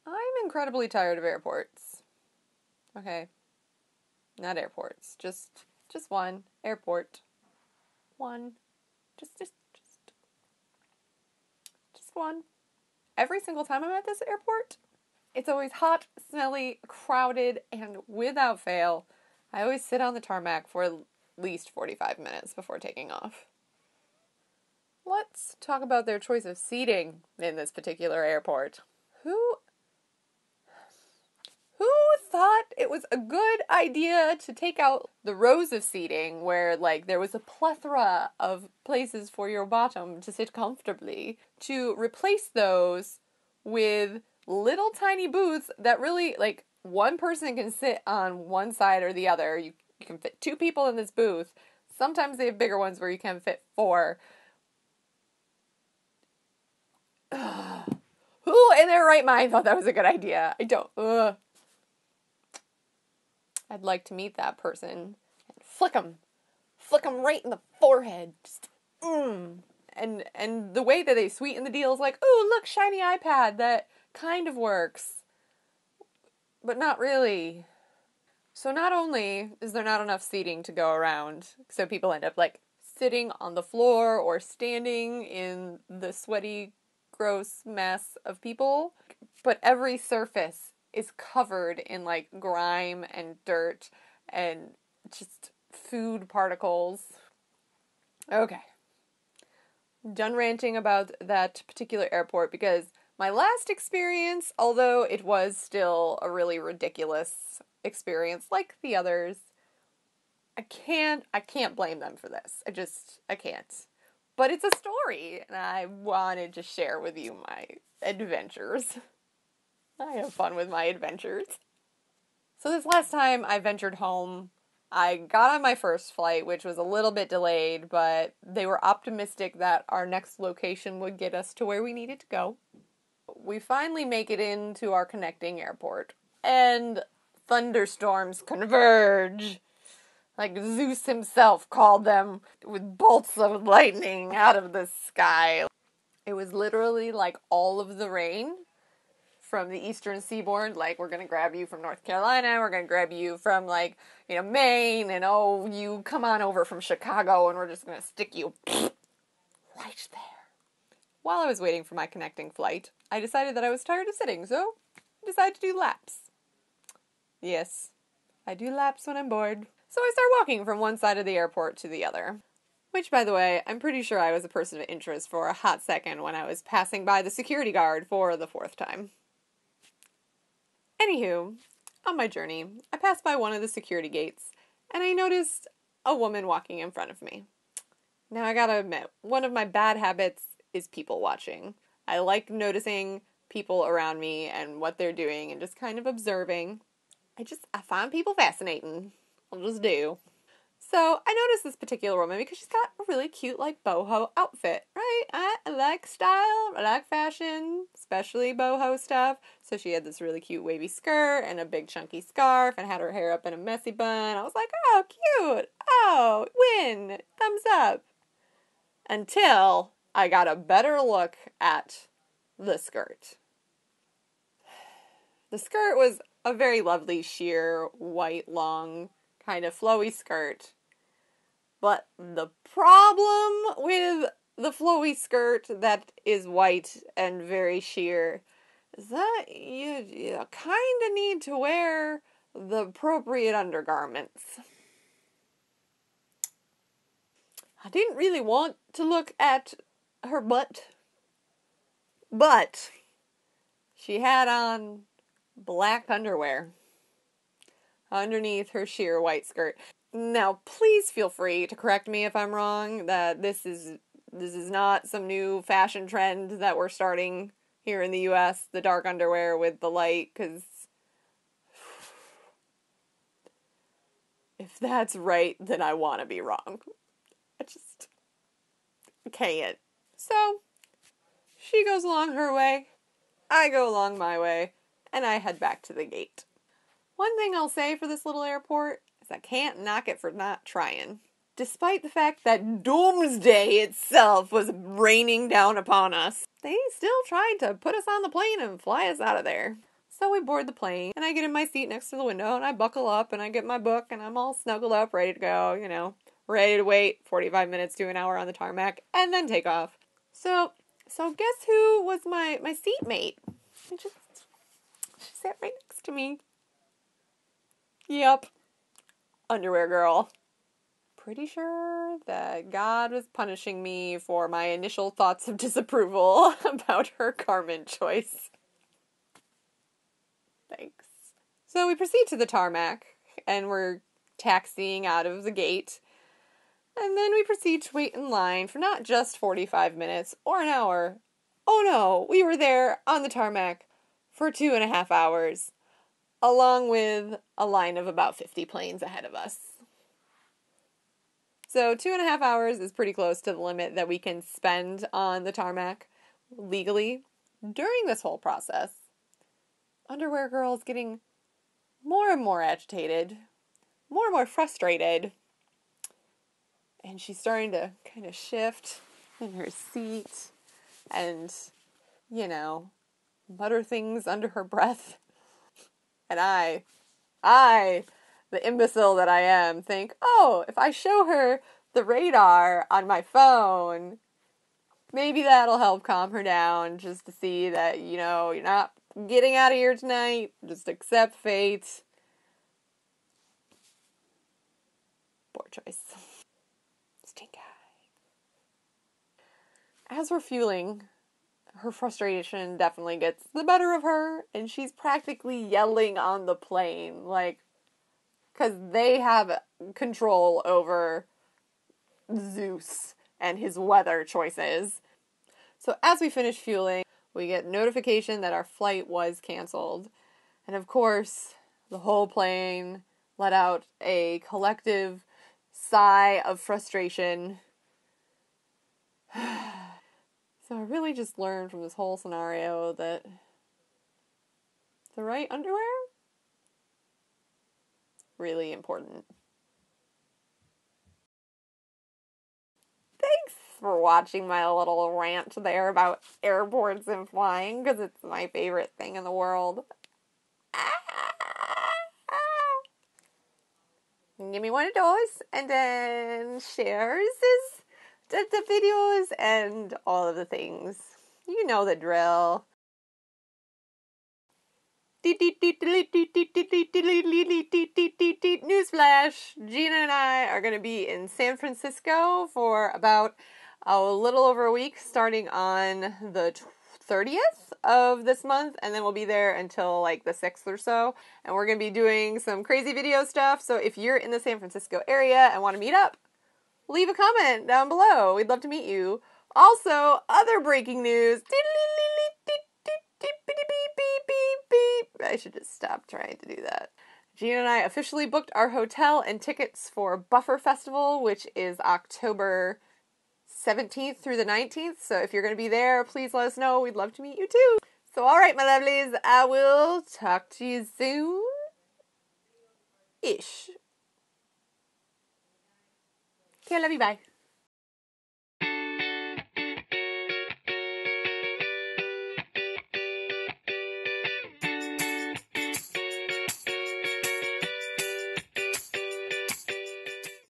I'm incredibly tired of airports. Okay. Not airports. Just one. Airport. One. Just one. Every single time I'm at this airport, it's always hot, smelly, crowded, and without fail, I always sit on the tarmac for at least 45 minutes before taking off. Let's talk about their choice of seating in this particular airport. Who thought it was a good idea to take out the rows of seating where, like, there was a plethora of places for your bottom to sit comfortably, to replace those with little tiny booths that really, like, one person can sit on one side or the other. You can fit 2 people in this booth. Sometimes they have bigger ones where you can fit 4. Who in their right mind thought that was a good idea? I don't. I'd like to meet that person and flick them right in the forehead. Just, And the way that they sweeten the deal is like, ooh, look, shiny iPad, that kind of works. But not really. So not only is there not enough seating to go around, so people end up, like, sitting on the floor or standing in the sweaty, gross mess of people, but every surface is covered in, like, grime and dirt and just food particles. Okay. Done ranting about that particular airport because my last experience, although it was still a really ridiculous experience like the others, I can't blame them for this. I can't. But it's a story, and I wanted to share with you my adventures. I have fun with my adventures. So this last time I ventured home, I got on my first flight, which was a little bit delayed, but they were optimistic that our next location would get us to where we needed to go. We finally make it into our connecting airport, and thunderstorms converge. Like Zeus himself called them, with bolts of lightning out of the sky. It was literally like all of the rain from the eastern seaboard, like, we're gonna grab you from North Carolina, we're gonna grab you from, like, Maine, and oh, you come on over from Chicago, and we're just gonna stick you right there. While I was waiting for my connecting flight, I decided that I was tired of sitting, so I decided to do laps. Yes, I do laps when I'm bored. So I start walking from one side of the airport to the other. Which, by the way, I'm pretty sure I was a person of interest for a hot second when I was passing by the security guard for the 4th time. Anywho, on my journey, I passed by one of the security gates, and I noticed a woman walking in front of me. Now, I gotta admit, one of my bad habits is people watching. I like noticing people around me and what they're doing and just kind of observing. I find people fascinating. I just do. So, I noticed this particular woman because she's got a really cute, like, boho outfit, right? I like style, I like fashion, especially boho stuff. So she had this really cute wavy skirt and a big chunky scarf and had her hair up in a messy bun. I was like, oh, cute. Oh, win. Thumbs up. Until I got a better look at the skirt. The skirt was a very lovely, sheer, white, long, kind of flowy skirt. But the problem with the flowy skirt that is white and very sheer is that you kind of need to wear the appropriate undergarments. I didn't really want to look at her butt, but she had on black underwear underneath her sheer white skirt. Now, please feel free to correct me if I'm wrong, that this is not some new fashion trend that we're starting here in the US, the dark underwear with the light, because if that's right, then I want to be wrong. I just can't. So, she goes along her way, I go along my way, and I head back to the gate. One thing I'll say for this little airport is I can't knock it for not trying. Despite the fact that doomsday itself was raining down upon us, they still tried to put us on the plane and fly us out of there. So we board the plane, and I get in my seat next to the window, and I buckle up, and I get my book, and I'm all snuggled up, ready to go, you know, ready to wait 45 minutes to an hour on the tarmac, and then take off. So guess who was my seatmate? She sat right next to me. Yep. Underwear girl. Pretty sure that God was punishing me for my initial thoughts of disapproval about her garment choice. Thanks. So we proceed to the tarmac, and we're taxiing out of the gate. And then we proceed to wait in line for not just 45 minutes or an hour. Oh no, we were there on the tarmac for 2.5 hours, along with a line of about 50 planes ahead of us. So 2.5 hours is pretty close to the limit that we can spend on the tarmac legally. During this whole process, Underwear Girl is getting more and more agitated, more and more frustrated, and she's starting to kind of shift in her seat and, you know, mutter things under her breath. And I, the imbecile that I am, think, oh, if I show her the radar on my phone, maybe that'll help calm her down, just to see that, you know, you're not getting out of here tonight, just accept fate. Poor choice. Stink eye. As we're fueling, her frustration definitely gets the better of her, and she's practically yelling on the plane, like, because they have control over Zeus and his weather choices. So as we finish fueling, we get notification that our flight was canceled. And of course, the whole plane let out a collective sigh of frustration. So I really just learned from this whole scenario that the right underwear? Really important. Thanks for watching my little rant there about airports and flying, because it's my favorite thing in the world. Give me one of those, and then shares the videos and all of the things. You know the drill. Newsflash! Gina and I are going to be in San Francisco for about a little over a week, starting on the 30th of this month, and then we'll be there until like the 6th or so, and we're going to be doing some crazy video stuff. So if you're in the San Francisco area and want to meet up, leave a comment down below. We'd love to meet you. Also, other breaking news. I should just stop trying to do that. Gina and I officially booked our hotel and tickets for Buffer Festival, which is October 17th through the 19th. So if you're going to be there, please let us know. We'd love to meet you too. So alright, my lovelies, I will talk to you soon. Ish. Okay, I love you, bye.